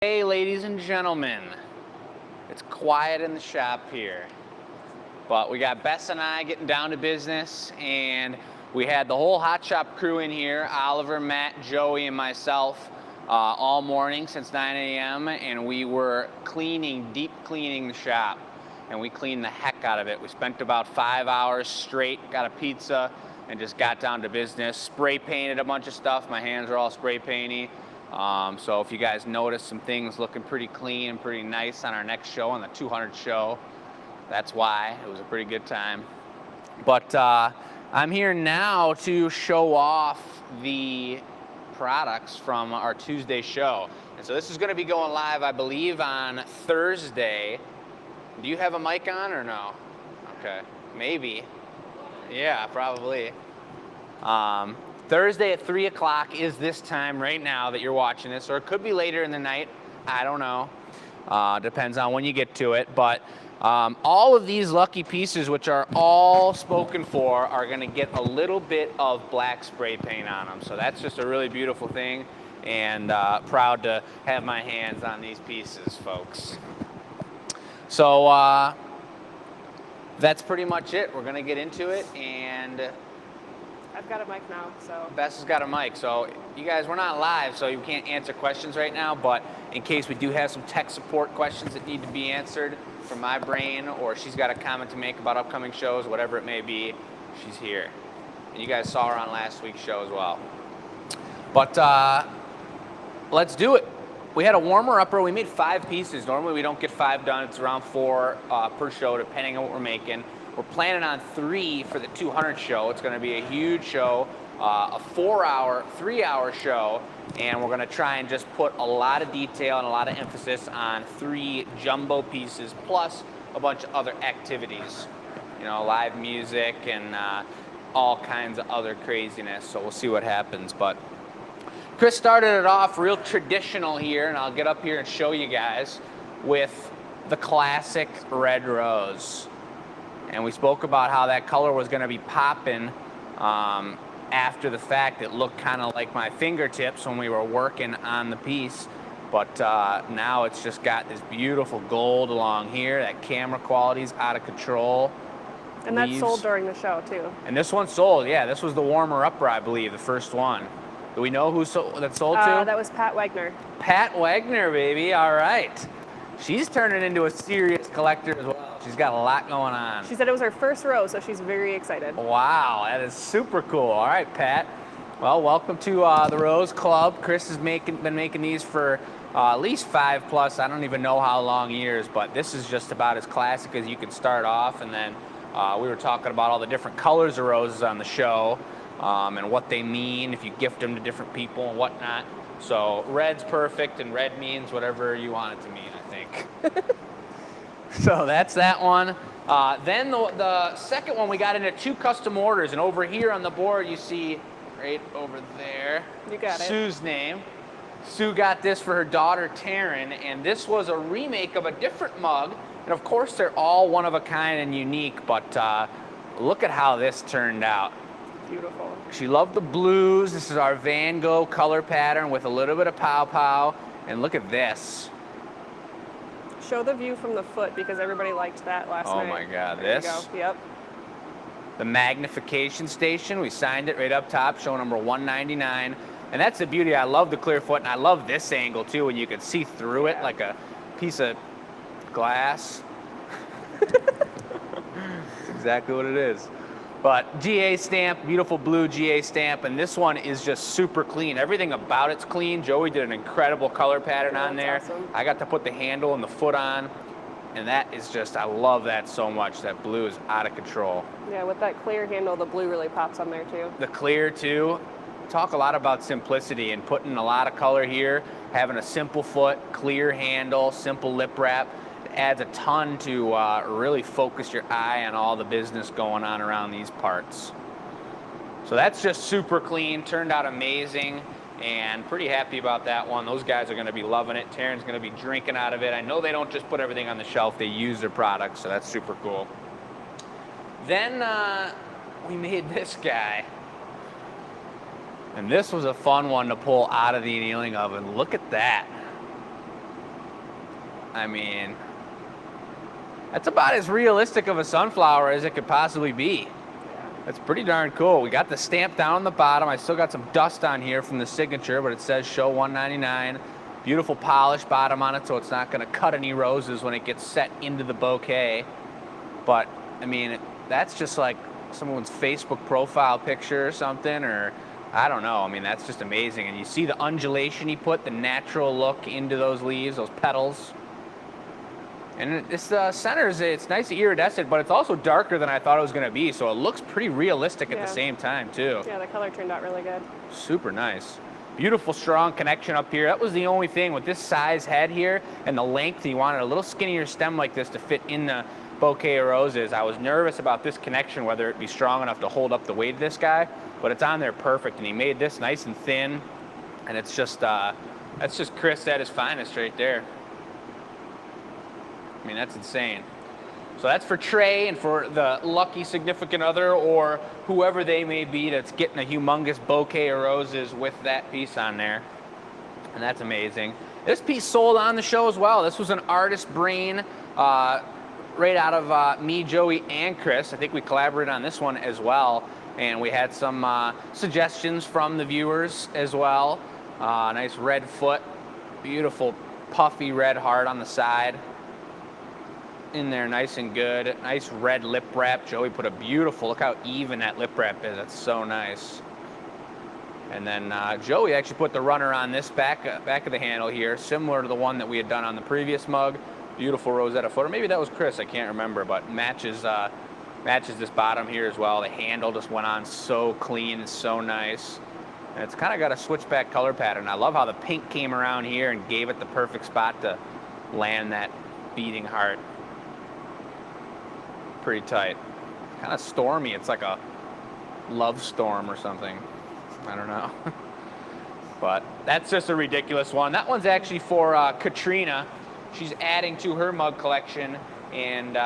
Hey, ladies and gentlemen, it's quiet in the shop here, but we got Bess and I getting down to business, and we had the whole Hot Shop crew in here, Oliver, Matt, Joey, and myself, all morning since 9 a.m., and we were deep cleaning the shop, and we cleaned the heck out of it. We spent about 5 hours straight, got a pizza, and just got down to business. Spray painted a bunch of stuff. My hands are all spray painty. So if you guys notice some things looking pretty clean and pretty nice on our next show, on the 200 show, that's why. It was a pretty good time. But I'm here now to show off the products from our Tuesday show. And so this is going to be going live, I believe, on Thursday. Do you have a mic on or no? Okay, maybe. Yeah, probably. Thursday at 3 o'clock is this time right now that you're watching this, or it could be later in the night. I don't know. Depends on when you get to it. But all of these lucky pieces, which are all spoken for, are going to get a little bit of black spray paint on them. So that's just a really beautiful thing, and proud to have my hands on these pieces, folks. So that's pretty much it. We're going to get into it, and I've got a mic now, so. Bess has got a mic, so you guys, we're not live, so you can't answer questions right now, but in case we do have some tech support questions that need to be answered from my brain, or she's got a comment to make about upcoming shows, whatever it may be, she's here. And you guys saw her on last week's show as well. But let's do it. We had a warmer-upper. We made 5 pieces. Normally we don't get 5 done. It's around 4 per show, depending on what we're making. We're planning on 3 for the 200 show. It's going to be a huge show, a 3-hour show, and we're going to try and just put a lot of detail and a lot of emphasis on 3 jumbo pieces plus a bunch of other activities, you know, live music and all kinds of other craziness. So we'll see what happens. But Chris started it off real traditional here, and I'll get up here and show you guys with the classic red rose. And we spoke about how that color was going to be popping after the fact. It looked kind of like my fingertips when we were working on the piece. But now it's just got this beautiful gold along here. That camera quality's out of control. And that sold during the show, too. And this one sold, yeah. This was the warmer-upper, I believe, the first one. Do we know who that sold to? That was Pat Wagner. Pat Wagner, baby. All right. She's turning into a serious collector as well. She's got a lot going on. She said it was her first rose, so she's very excited. Wow, that is super cool. All right, Pat. Well, welcome to the Rose Club. Chris has been making these for at least 5+. I don't even know how long years, but this is just about as classic as you can start off. And then we were talking about all the different colors of roses on the show and what they mean if you gift them to different people and whatnot. So red's perfect, and red means whatever you want it to mean, I think. So that's that one. Then the second one, we got into 2 custom orders, and over here on the board you see right over there, You got it. Sue's name. Sue got this for her daughter Taryn, and this was a remake of a different mug, and of course they're all one of a kind and unique, but look at how this turned out. Beautiful. She loved the blues. This is our Van Gogh color pattern with a little bit of pow-pow, and look at this. Show the view from the foot, because everybody liked that last night. Oh my God, There this? you go. Yep. The magnification station, we signed it right up top, show number 199. And that's the beauty. I love the clear foot, and I love this angle too, when you can see through it like a piece of glass. That's exactly what it is. But GA stamp, beautiful blue GA stamp, and this one is just super clean. Everything about it's clean. Joey did an incredible color pattern on there. Awesome. I got to put the handle and the foot on, and that is just, I love that so much. That blue is out of control. Yeah, with that clear handle, the blue really pops on there, too. The clear too. Talk a lot about simplicity and putting a lot of color here, having a simple foot, clear handle, simple lip wrap. Adds a ton to really focus your eye on all the business going on around these parts. So that's just super clean, turned out amazing, and pretty happy about that one. Those guys are going to be loving it. Taryn's going to be drinking out of it. I know they don't just put everything on the shelf, they use their products, so that's super cool. Then we made this guy. And this was a fun one to pull out of the annealing oven. Look at that. I mean, that's about as realistic of a sunflower as it could possibly be. That's pretty darn cool. We got the stamp down on the bottom. I still got some dust on here from the signature, but it says show 199. Beautiful polished bottom on it, so it's not going to cut any roses when it gets set into the bouquet. But, I mean, that's just like someone's Facebook profile picture or something, or I don't know. I mean, that's just amazing. And you see the undulation he put, the natural look into those leaves, those petals. And this center it's nice and iridescent, but it's also darker than I thought it was going to be, so it looks pretty realistic at the same time, too. Yeah, the color turned out really good. Super nice. Beautiful, strong connection up here. That was the only thing with this size head here and the length. You wanted a little skinnier stem like this to fit in the bouquet of roses. I was nervous about this connection, whether it be strong enough to hold up the weight of this guy, but it's on there perfect, and he made this nice and thin, and it's just, that's just Chris at his finest right there. I mean, that's insane. So that's for Trey and for the lucky significant other or whoever they may be that's getting a humongous bouquet of roses with that piece on there. And that's amazing. This piece sold on the show as well. This was an artist brain right out of me, Joey, and Chris. I think we collaborated on this one as well. And we had some suggestions from the viewers as well. Nice red foot, beautiful puffy red heart on the side. In there nice and good. Nice red lip wrap. Joey put a beautiful, look how even that lip wrap is. That's so nice. And then Joey actually put the runner on this back of the handle here, similar to the one that we had done on the previous mug. Beautiful Rosetta foot. Or maybe that was Chris, I can't remember, but matches this bottom here as well. The handle just went on so clean, it's so nice. And it's kind of got a switchback color pattern. I love how the pink came around here and gave it the perfect spot to land that beating heart. Pretty tight. Kind of stormy. It's like a love storm or something. I don't know. But that's just a ridiculous one. That one's actually for Katrina. She's adding to her mug collection, and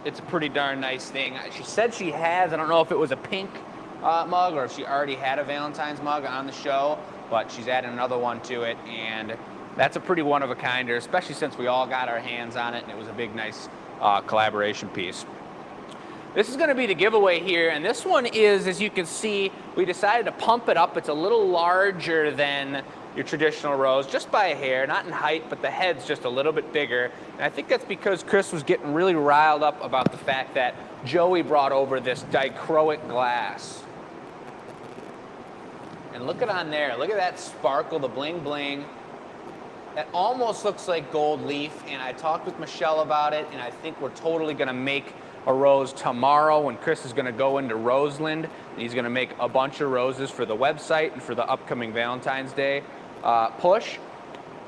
it's a pretty darn nice thing. She said she has, I don't know if it was a pink mug or if she already had a Valentine's mug on the show, but she's adding another one to it, and that's a pretty one-of-a-kinder, especially since we all got our hands on it, and it was a big, nice collaboration piece. This is going to be the giveaway here, and this one is, as you can see, we decided to pump it up. It's a little larger than your traditional rose, just by a hair, not in height, but the head's just a little bit bigger. And I think that's because Chris was getting really riled up about the fact that Joey brought over this dichroic glass. And look at on there, look at that sparkle, the bling bling. That almost looks like gold leaf, and I talked with Michelle about it, and I think we're totally gonna make a rose tomorrow when Chris is gonna go into Roseland. He's gonna make a bunch of roses for the website and for the upcoming Valentine's Day push.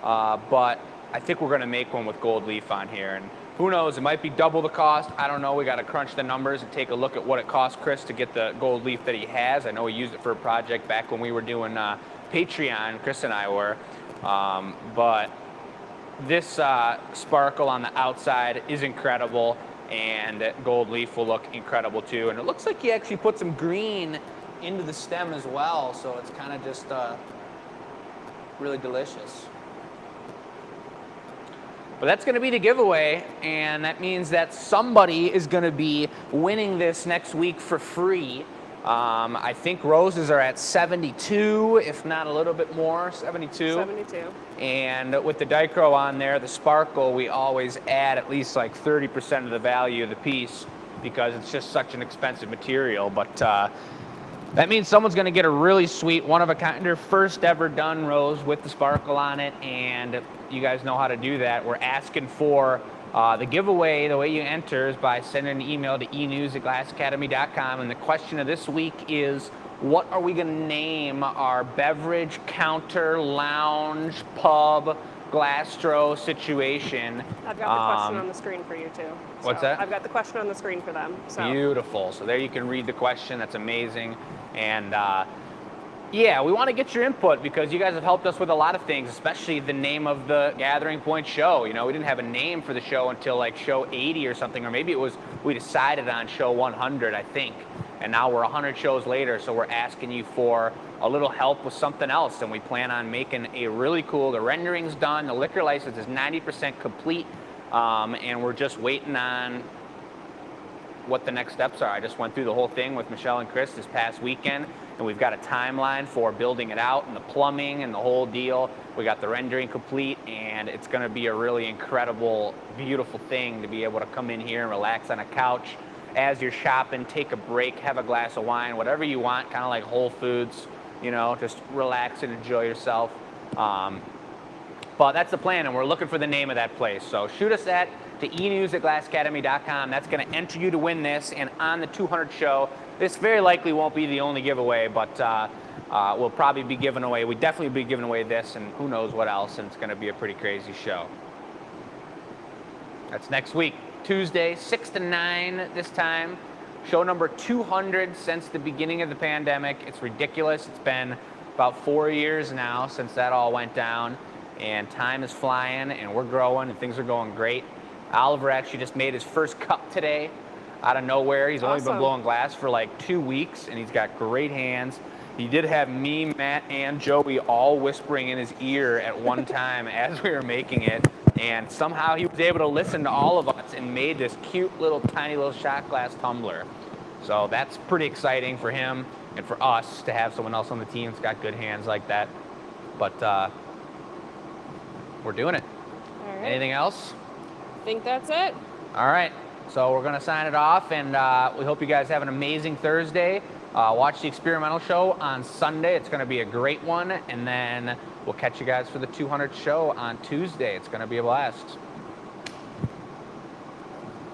But I think we're gonna make one with gold leaf on here, and who knows, it might be double the cost. I don't know, we gotta crunch the numbers and take a look at what it cost Chris to get the gold leaf that he has. I know he used it for a project back when we were doing Patreon, Chris and I were. But this sparkle on the outside is incredible, and gold leaf will look incredible too. And it looks like he actually put some green into the stem as well, so it's kind of just really delicious. But that's going to be the giveaway, and that means that somebody is going to be winning this next week for free. I think roses are at 72, if not a little bit more, 72. 72. And with the dichro on there, the sparkle, we always add at least like 30% of the value of the piece because it's just such an expensive material. But that means someone's going to get a really sweet, one-of-a-kind, first ever done rose with the sparkle on it, and you guys know how to do that. We're asking for the giveaway. The way you enter is by sending an email to enews@glassacademy.com, and the question of this week is, what are we going to name our beverage, counter, lounge, pub, Glastro situation? I've got the question on the screen for you too. What's that? I've got the question on the screen for them. So. Beautiful. So there you can read the question. That's amazing. And yeah, we want to get your input because you guys have helped us with a lot of things, especially the name of the Gathering Point show. You know, we didn't have a name for the show until like show 80 or something, or maybe it was we decided on show 100, I think. And now we're 100 shows later, so we're asking you for a little help with something else, and we plan on making a really cool, the rendering's done, the liquor license is 90% complete, and we're just waiting on what the next steps are. I just went through the whole thing with Michelle and Chris this past weekend, and we've got a timeline for building it out and the plumbing and the whole deal. We got the rendering complete, and it's going to be a really incredible, beautiful thing to be able to come in here and relax on a couch as you're shopping, take a break, have a glass of wine, whatever you want, kind of like Whole Foods, you know, just relax and enjoy yourself. But that's the plan, and we're looking for the name of that place. So shoot us to enews@glassacademy.com. That's going to enter you to win this. And on the 200 show, this very likely won't be the only giveaway, but we'll probably be giving away, we definitely be giving away this and who knows what else, and it's going to be a pretty crazy show. That's next week, Tuesday, 6 to 9 this time. Show number 200 since the beginning of the pandemic. It's ridiculous. It's been about 4 years now since that all went down, and time is flying, and we're growing, and things are going great. Oliver actually just made his first cup today out of nowhere. He's only been blowing glass for like 2 weeks, and he's got great hands. He did have me, Matt, and Joey all whispering in his ear at one time as we were making it, and somehow he was able to listen to all of us and made this cute little tiny little shot glass tumbler. So that's pretty exciting for him and for us to have someone else on the team that's got good hands like that. But we're doing it. All right. Anything else? I think that's it. All right. So we're going to sign it off, and we hope you guys have an amazing Thursday. Watch the experimental show on Sunday. It's going to be a great one. And then we'll catch you guys for the 200 show on Tuesday. It's going to be a blast.